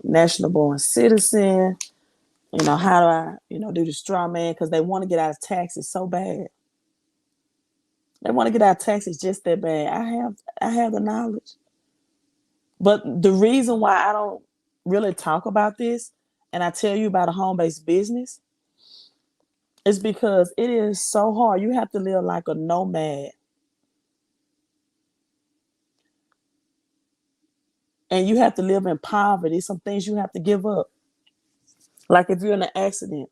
national born citizen. How do I, do the straw man? Because they want to get out of taxes so bad. They want to get out of taxes just that bad. I have the knowledge. But the reason why I don't really talk about this and I tell you about a home-based business is because it is so hard. You have to live like a nomad. And you have to live in poverty. Some things you have to give up. Like if you're in an accident,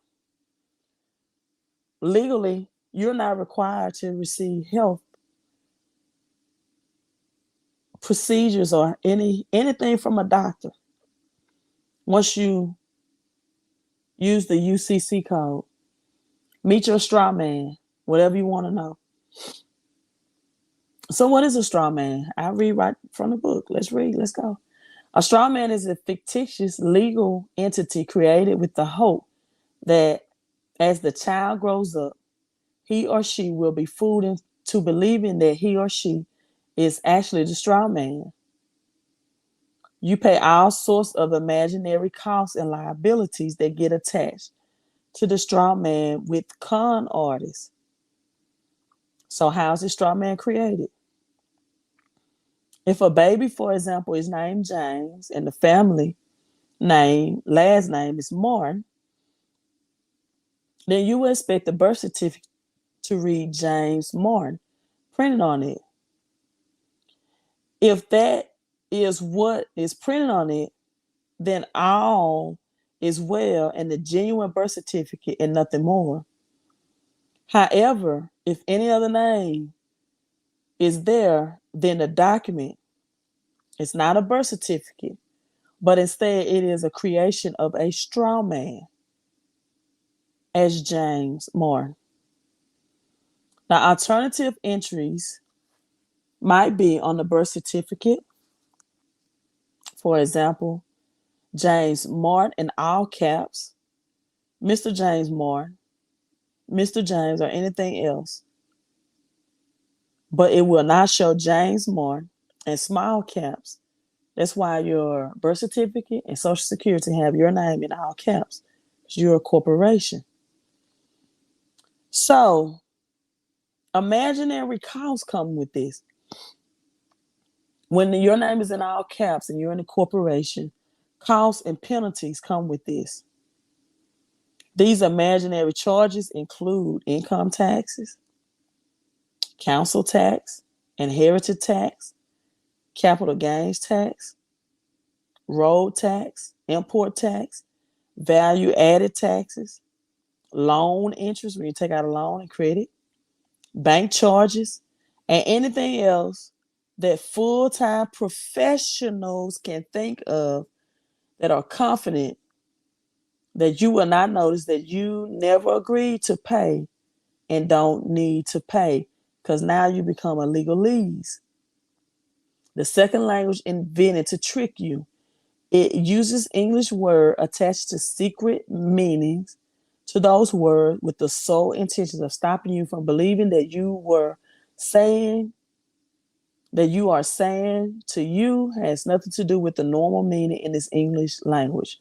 legally, you're not required to receive health procedures or anything from a doctor once you use the UCC code. Meet your straw man, whatever you want to know. So what is a straw man? I read right from the book. Let's read. Let's go. A straw man is a fictitious legal entity created with the hope that as the child grows up, he or she will be fooled into believing that he or she is actually the straw man. You pay all sorts of imaginary costs and liabilities that get attached to the straw man with con artists. So how's the straw man created? If a baby, for example, is named James and the family last name is Martin, then you would expect the birth certificate to read James Martin printed on it. If that is what is printed on it, then all is well and the genuine birth certificate and nothing more. However, if any other name is there, then the document is not a birth certificate, but instead it is a creation of a straw man as James Martin. Now, alternative entries might be on the birth certificate. For example, James Martin in all caps, Mr. James Martin, Mr. James, or anything else. But it will not show James Martin in small caps. That's why your birth certificate and Social Security have your name in all caps. You're a corporation. So, imaginary costs come with this. When your name is in all caps and you're in a corporation, costs and penalties come with this. These imaginary charges include income taxes, council tax, inheritance tax, capital gains tax, road tax, import tax, value added taxes, loan interest when you take out a loan and credit, bank charges, and anything else that full-time professionals can think of that are confident that you will not notice that you never agreed to pay and don't need to pay because now you become a legalese. The second language invented to trick you. It uses English word attached to secret meanings to those words with the sole intention of stopping you from believing that you are saying to you has nothing to do with the normal meaning in this English language.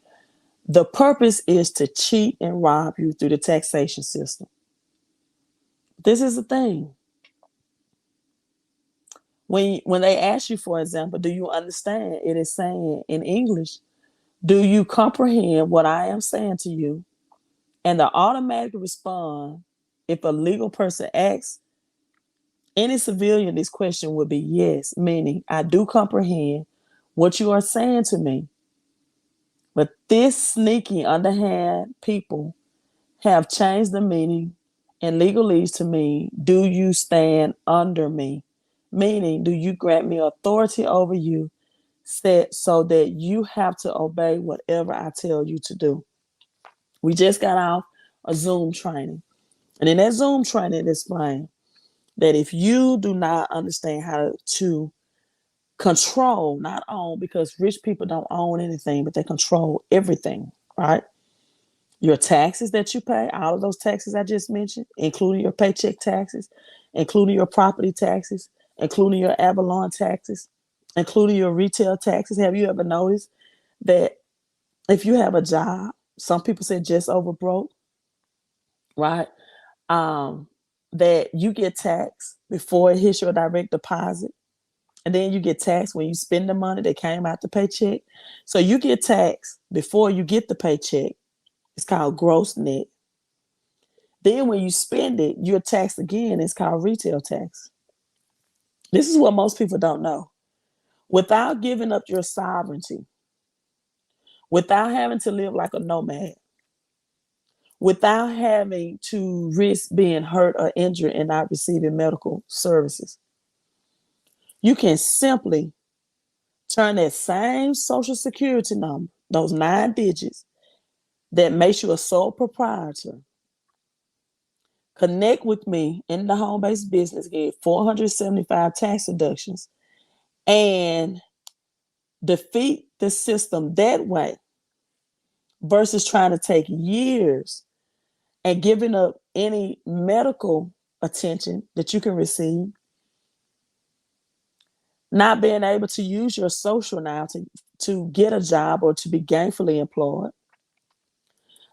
The purpose is to cheat and rob you through the taxation system. This is the thing. When they ask you, for example, do you understand? It is saying in English, do you comprehend what I am saying to you? And the automatic response, if a legal person asks any civilian this question, would be yes, meaning I do comprehend what you are saying to me. But this sneaky, underhand people have changed the meaning in legalese to mean, do you stand under me? Meaning, do you grant me authority over you set so that you have to obey whatever I tell you to do? We just got off a Zoom training. And in that Zoom training, it explained that if you do not understand how to control, not own, because rich people don't own anything, but they control everything, right? Your taxes that you pay, all of those taxes I just mentioned, including your paycheck taxes, including your property taxes, including your Avalon taxes, including your retail taxes. Have you ever noticed that If you have a job, some people say just over broke, right? Um, that you get taxed before it hits your direct deposit. And then you get taxed when you spend the money that came out the paycheck. So you get taxed before you get the paycheck. It's called gross net. Then when you spend it, you're taxed again. It's called retail tax. This is what most people don't know. Without giving up your sovereignty, without having to live like a nomad, without having to risk being hurt or injured and not receiving medical services, you can simply turn that same social security number, those 9 digits that makes you a sole proprietor, connect with me in the home-based business, get 475 tax deductions, and defeat the system that way versus trying to take years and giving up any medical attention that you can receive, not being able to use your social now to get a job or to be gainfully employed,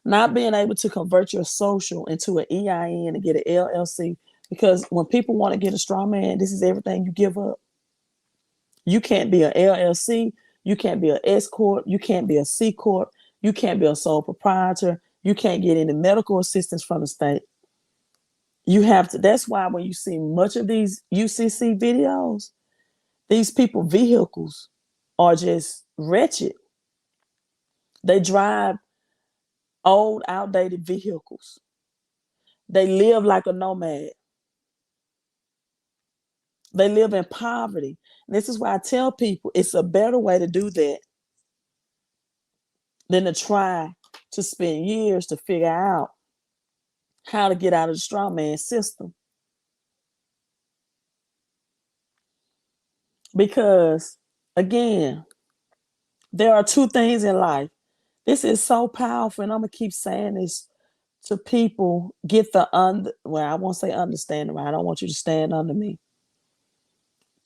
not being able to convert your social into an EIN and get an LLC. Because when people want to get a Strawman, this is everything you give up. You can't be an LLC. You can't be an S Corp. You can't be a C Corp. You can't be a sole proprietor. You can't get any medical assistance from the state. You have to. That's why when you see much of these UCC videos, these people vehicles are just wretched. They drive old, outdated vehicles. They live like a nomad. They live in poverty. And this is why I tell people it's a better way to do that than to try to spend years to figure out how to get out of the Strawman system. Because, again, there are 2 things in life. This is so powerful, and I'm going to keep saying this to people. Get the, well, I won't say understanding, right? I don't want you to stand under me.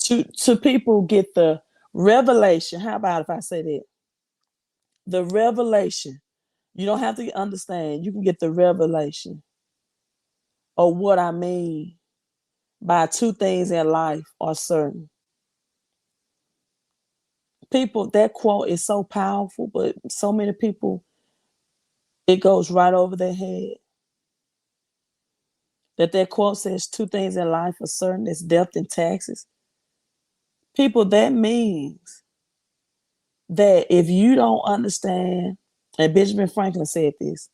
To people, get the revelation. How about if I say that? The revelation. You don't have to understand. You can get the revelation of what I mean by 2 things in life are certain. People, that quote is so powerful, but so many people, it goes right over their head. That quote says 2 things in life are certain: it's death and taxes. People, that means that if you don't understand, and Benjamin Franklin said this,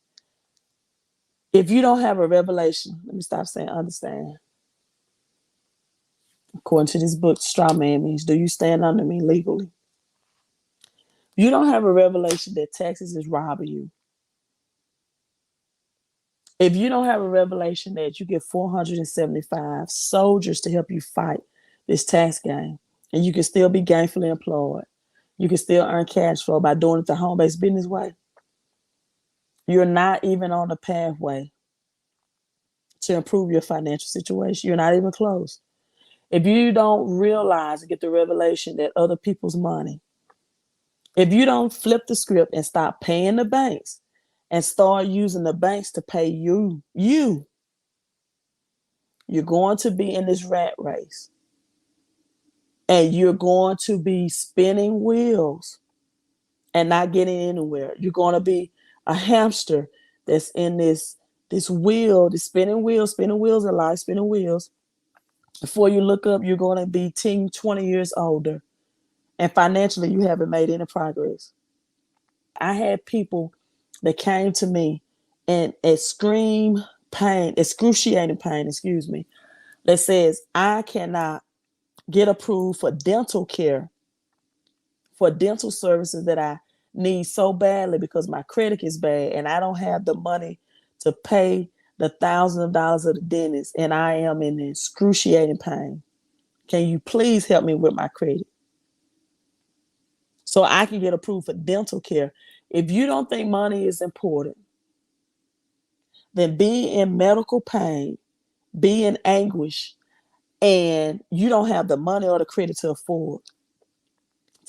if you don't have a revelation, let me stop saying understand. According to this book, Strawman means, do you stand under me legally? You don't have a revelation that taxes is robbing you. If you don't have a revelation that you get 475 soldiers to help you fight this tax game, and you can still be gainfully employed, you can still earn cash flow by doing it the home-based business way, you're not even on the pathway to improve your financial situation. You're not even close. If you don't realize and get the revelation that other people's money, if you don't flip the script and stop paying the banks and start using the banks to pay you're going to be in this rat race, and you're going to be spinning wheels and not getting anywhere. You're going to be a hamster that's in this wheel, this spinning wheels in life, spinning wheels. Before you look up, you're going to be 10, 20 years older, and financially you haven't made any progress. I had people that came to me in excruciating pain, excuse me, that says, I cannot get approved for dental care, for dental services that I need so badly because my credit is bad and I don't have the money to pay the thousands of dollars of the dentist, and I am in excruciating pain. Can you please help me with my credit so I can get approved for dental care? If you don't think money is important, then be in medical pain, be in anguish, and you don't have the money or the credit to afford.